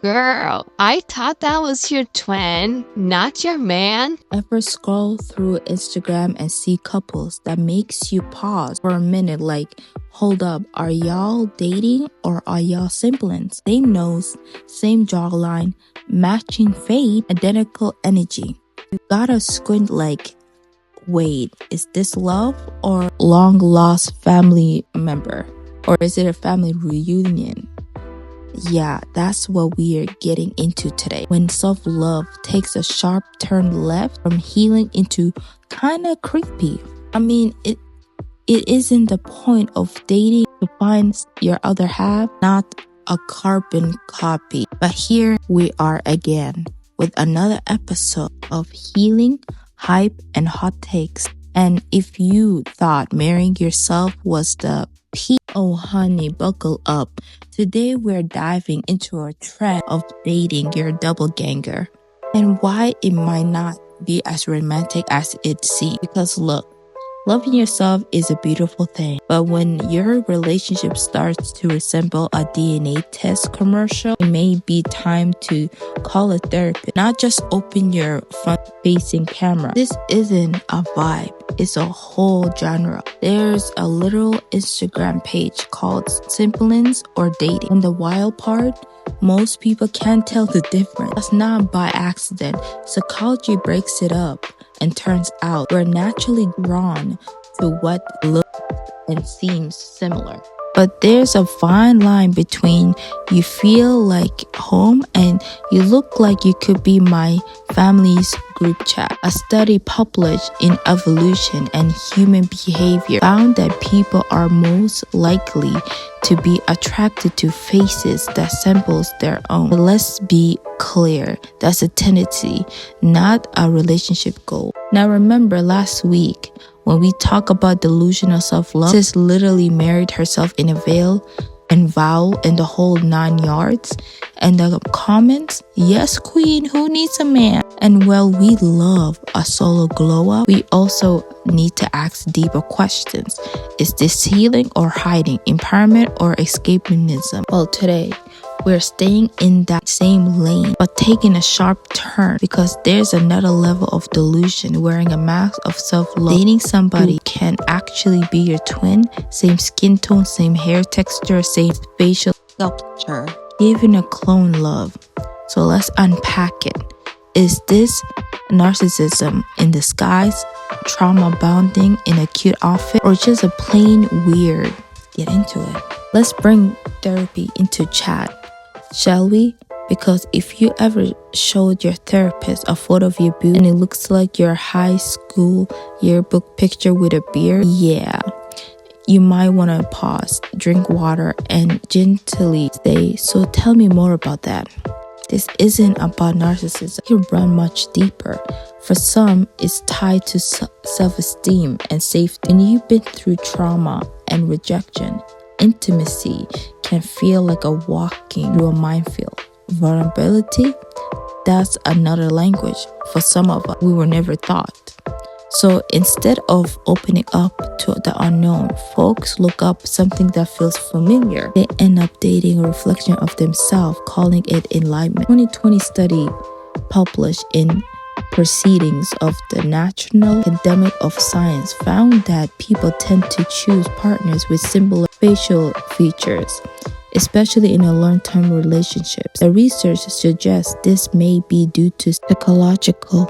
Girl, I thought that was your twin, not your man. Ever scroll through Instagram and see couples that makes you pause for a minute like, hold up, are y'all dating or are y'all siblings? Same nose, same jawline, matching fade, identical energy. You gotta squint like, wait, is this love or long lost family member? Or is it a family reunion? Yeah, that's what we are getting into today. When self-love takes a sharp turn left from healing into kinda creepy. I mean, it isn't the point of dating to find your other half, not a carbon copy. But here we are again with another episode of healing, hype, and hot takes. And if you thought marrying yourself was the peak, oh honey, buckle up. Today we're diving into a trend of dating your doppelganger and why it might not be as romantic as it seems. Because look, loving yourself is a beautiful thing, but when your relationship starts to resemble a DNA test commercial, it may be time to call a therapist, not just open your front-facing camera. This isn't a vibe, it's a whole genre. There's a literal Instagram page called Simplins or Dating. And the wild part, most people can't tell the difference. That's not by accident. Psychology breaks it up. And turns out we're naturally drawn to what looks and seems similar. But there's a fine line between you feel like home and you look like you could be my family's group chat. A study published in Evolution and Human Behavior found that people are most likely to be attracted to faces that resembles their own. But let's be clear, that's a tendency, not a relationship goal. Now remember last week, when we talk about delusional self-love, sis literally married herself in a veil and vow and the whole 9 yards. And the comments, yes queen, who needs a man? And while we love a solo glow up, we also need to ask deeper questions. Is this healing or hiding, empowerment or escapism? Well, today, we're staying in that same lane, but taking a sharp turn because there's another level of delusion, wearing a mask of self-love. Dating somebody who can actually be your twin, same skin tone, same hair texture, same facial sculpture, giving a clone love. So let's unpack it. Is this narcissism in disguise, trauma bonding in a cute outfit, or just a plain weird? Get into it. Let's bring therapy into chat. Shall we? Because if you ever showed your therapist a photo of your boo and it looks like your high school yearbook picture with a beard, yeah, you might want to pause, drink water, and gently say, so tell me more about that. This isn't about narcissism. It can run much deeper. For some, it's tied to self-esteem and safety. When you've been through trauma and rejection, intimacy can feel like a walking through a minefield. Vulnerability, that's another language for some of us we were never taught. So instead of opening up to the unknown, folks look up something that feels familiar. They end up dating a reflection of themselves, calling it enlightenment. 2020 study published in Proceedings of the National Academy of Science found that people tend to choose partners with similar facial features, especially in a long-term relationship. The research suggests this may be due to psychological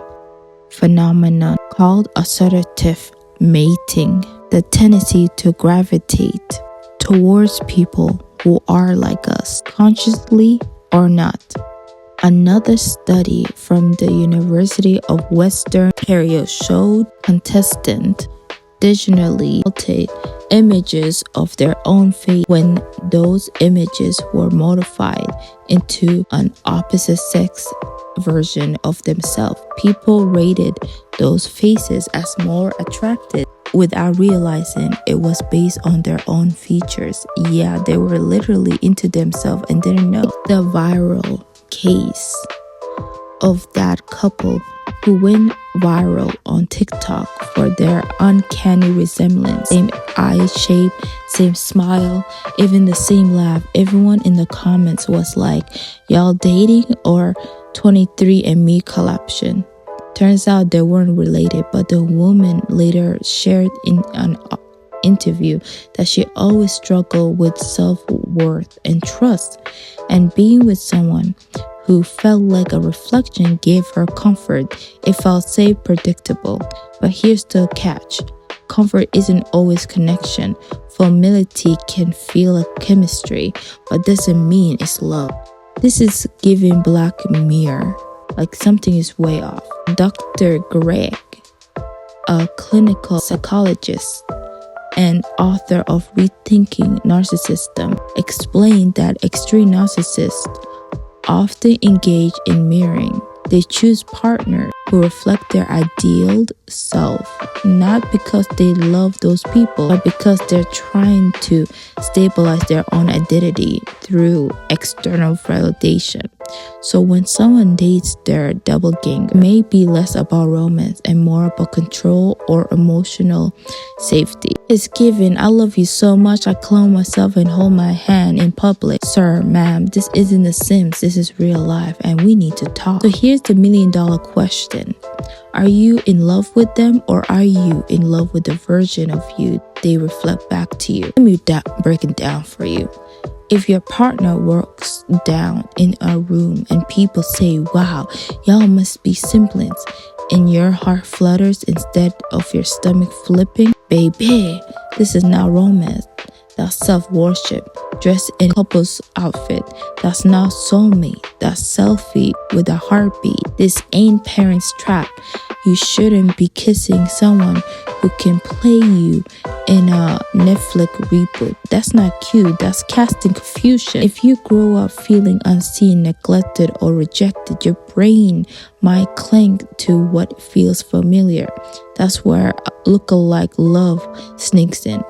phenomenon called assortative mating, the tendency to gravitate towards people who are like us, consciously or not. Another study from the University of Western Ontario showed contestants digitally altered images of their own face when those images were modified into an opposite sex version of themselves. People rated those faces as more attractive without realizing it was based on their own features. Yeah, they were literally into themselves and didn't know. The viral case of that couple who went viral on TikTok for their uncanny resemblance. Same eye shape, same smile, even the same laugh. Everyone in the comments was like, y'all dating or 23andMe collapsion? Turns out they weren't related, but the woman later shared in an interview that she always struggled with self-worth and trust, and being with someone who felt like a reflection gave her comfort. It felt safe, predictable. But here's the catch. Comfort isn't always connection. Familiarity can feel like chemistry, but doesn't mean it's love. This is giving Black Mirror, like something is way off. Dr. Greg, a clinical psychologist and author of Rethinking Narcissism, explained that extreme narcissists often engage in mirroring. They choose partners who reflect their ideal self, not because they love those people, but because they're trying to stabilize their own identity through external validation. So when someone dates their doppelganger, it may be less about romance and more about control or emotional safety. It's given, I love you so much, I clone myself and hold my hand in public. Sir, ma'am, this isn't The Sims, this is real life and we need to talk. So here's the $1 million question. Are you in love with them, or are you in love with the version of you they reflect back to you? Let me break it down for you. If your partner walks down in a room and people say, wow, y'all must be siblings, and your heart flutters instead of your stomach flipping, baby, this is not romance. That's self-worship. Dressed in couple's outfit. That's not soulmate. That's selfie with a heartbeat. This ain't parents' trap. You shouldn't be kissing someone who can play you in a Netflix reboot. That's not cute. That's casting confusion. If you grow up feeling unseen, neglected, or rejected, your brain might cling to what feels familiar. That's where lookalike love sneaks in.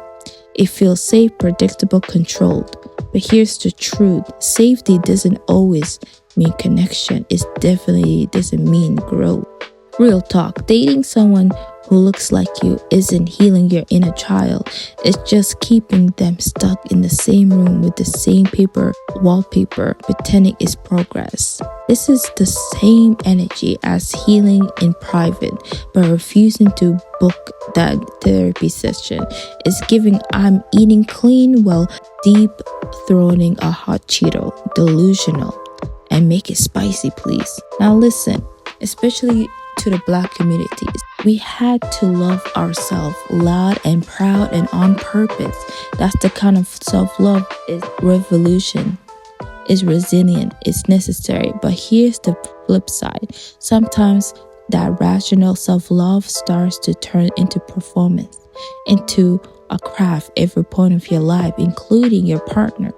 It feels safe, predictable, controlled. But here's the truth. Safety doesn't always mean connection. It definitely doesn't mean growth. Real talk. Dating someone who looks like you isn't healing your inner child. It's just keeping them stuck in the same room with the same wallpaper, pretending it's progress. This is the same energy as healing in private, but refusing to book that therapy session. It's giving I'm eating clean while deep throating a hot Cheeto, delusional, and make it spicy, please. Now listen, especially to the Black communities. We had to love ourselves loud and proud and on purpose. That's the kind of self-love is revolution. It's resilient. It's necessary. But here's the flip side. Sometimes that rational self-love starts to turn into performance, into a craft every point of your life, including your partner,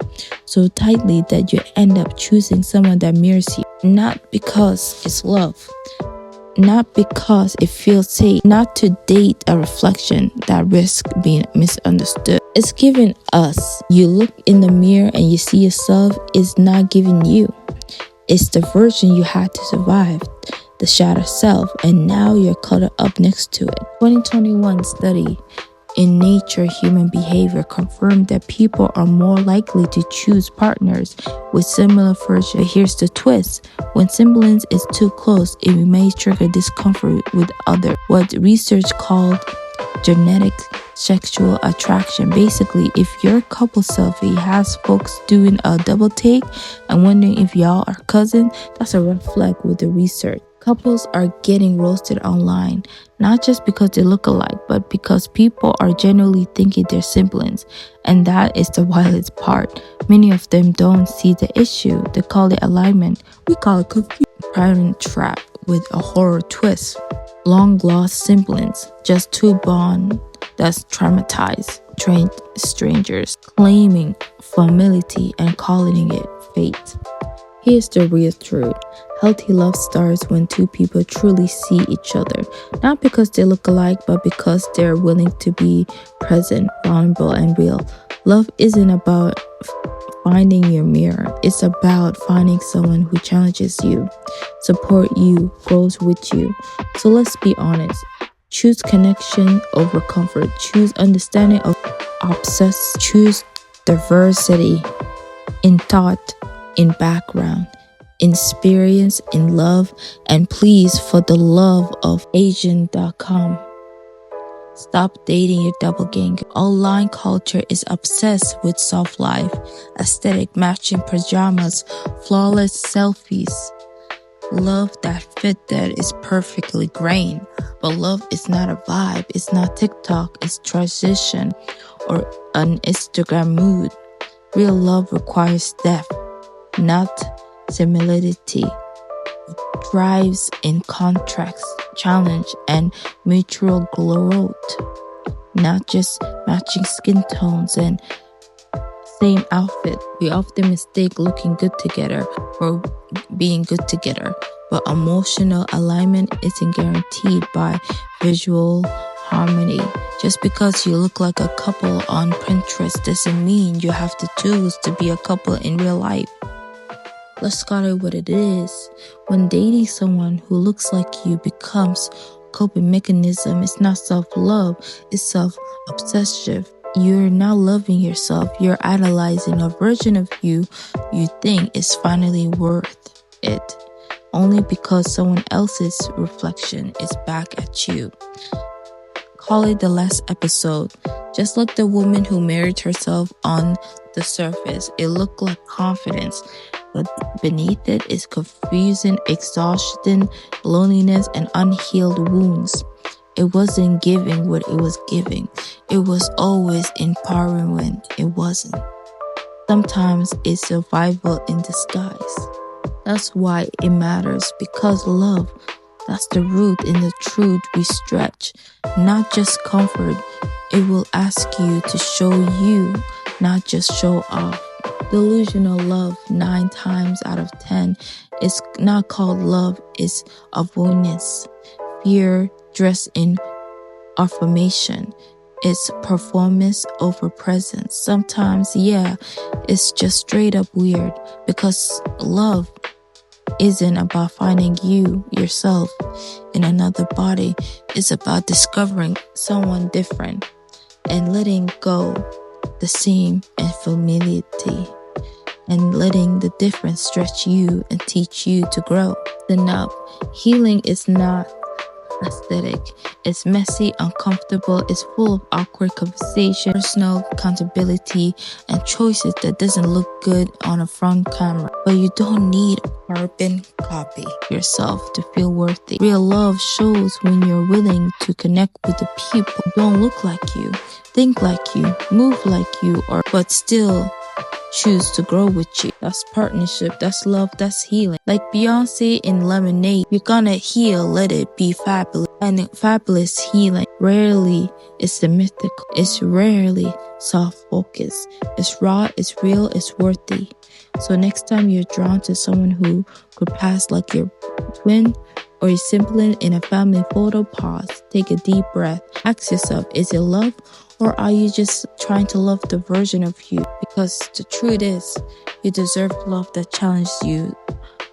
so tightly that you end up choosing someone that mirrors you, not because it's love, not because it feels safe, not to date a reflection that risks being misunderstood. It's giving us. You look in the mirror and you see yourself is not giving you. It's the version you had to survive, the shattered self, and now you're caught up next to it. 2021 study in Nature Human Behavior confirmed that people are more likely to choose partners with similar versions. But here's the twist. When semblance is too close, it may trigger discomfort with others. What research called genetic sexual attraction. Basically, if your couple selfie has folks doing a double take and wondering if y'all are cousins, that's a red flag with the research. Couples are getting roasted online, not just because they look alike, but because people are genuinely thinking they're siblings. And that is the wildest part. Many of them don't see the issue. They call it alignment. We call it confusion. Parent trap with a horror twist. Long lost siblings, just two bonds that's traumatized strangers, claiming familiarity and calling it fate. Here's the real truth. Healthy love starts when two people truly see each other, not because they look alike, but because they're willing to be present, vulnerable, and real. Love isn't about finding your mirror. It's about finding someone who challenges you, support you, grows with you. So let's be honest. Choose connection over comfort. Choose understanding of obsess. Choose diversity in thought, in background, in experience, in love, and please, for the love of Asian.com, stop dating your doppelganger. Online culture is obsessed with soft life, aesthetic, matching pajamas, flawless selfies. Love that fit that is perfectly grained. But love is not a vibe. It's not TikTok. It's transition or an Instagram mood. Real love requires depth, not similarity. It thrives in contrast, challenge, and mutual growth, not just matching skin tones and same outfit. We often mistake looking good together for being good together, but emotional alignment isn't guaranteed by visual harmony. Just because you look like a couple on Pinterest doesn't mean you have the tools to be a couple in real life. Let's call it what it is. When dating someone who looks like you becomes coping mechanism, it's not self-love, it's self-obsessive. You're not loving yourself, you're idolizing a version of you think is finally worth it, only because someone else's reflection is back at you. Call it the last episode. Just like the woman who married herself on the surface, it looked like confidence, but beneath it is confusion, exhaustion, loneliness, and unhealed wounds. It wasn't giving what it was giving. It was always empowering when it wasn't. Sometimes it's survival in disguise. That's why it matters, because love, that's the root in the truth we stretch, not just comfort. It will ask you to show you, not just show off. Delusional love 9 times out of 10 is not called love, it's avoidance. Fear dressed in affirmation. It's performance over presence. Sometimes, it's just straight up weird, because love isn't about finding yourself in another body. It's about discovering someone different and letting go the same and familiarity, and letting the difference stretch you and teach you to grow. Enough. Healing is not aesthetic. It's messy, uncomfortable, it's full of awkward conversation, personal accountability, and choices that doesn't look good on a front camera. But you don't need a carbon copy yourself to feel worthy. Real love shows when you're willing to connect with the people who don't look like you, think like you, move like you, but still choose to grow with you. That's partnership, that's love, that's healing. Like Beyonce in Lemonade, you're gonna heal, let it be fabulous. And fabulous healing rarely is the mythical. It's rarely soft-focused. It's raw, it's real, it's worthy. So next time you're drawn to someone who could pass like your twin or your sibling in a family photo, pause, take a deep breath. Ask yourself, is it love? Or are you just trying to love the version of you? Because the truth is, you deserve love that challenges you,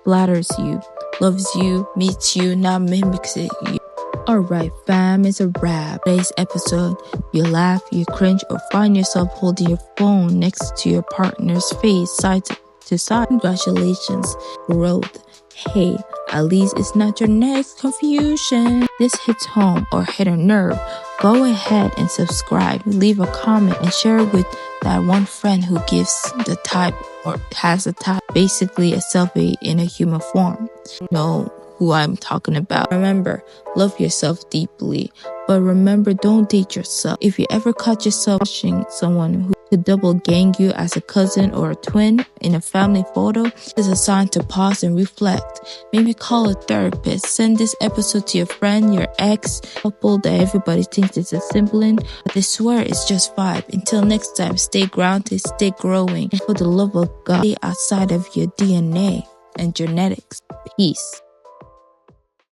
flatters you, loves you, meets you, not mimics it you. Alright fam, it's a wrap. Today's episode, you laugh, you cringe, or find yourself holding your phone next to your partner's face side to side. Congratulations, growth. Hey, at least it's not your next confusion. This hits home or hit a nerve. Go ahead and subscribe, leave a comment, and share it with that one friend who gives the type or has a type, basically a selfie in a human form. You know who I'm talking about. Remember, love yourself deeply, but remember, don't date yourself. If you ever caught yourself watching someone who could double gang you as a cousin or a twin in a family photo, it's a sign to pause and reflect. Maybe call a therapist. Send this episode to your friend, your ex, couple that everybody thinks is a sibling, but they swear it's just vibe. Until next time, stay grounded, stay growing, and for the love of God, stay outside of your DNA and genetics. Peace.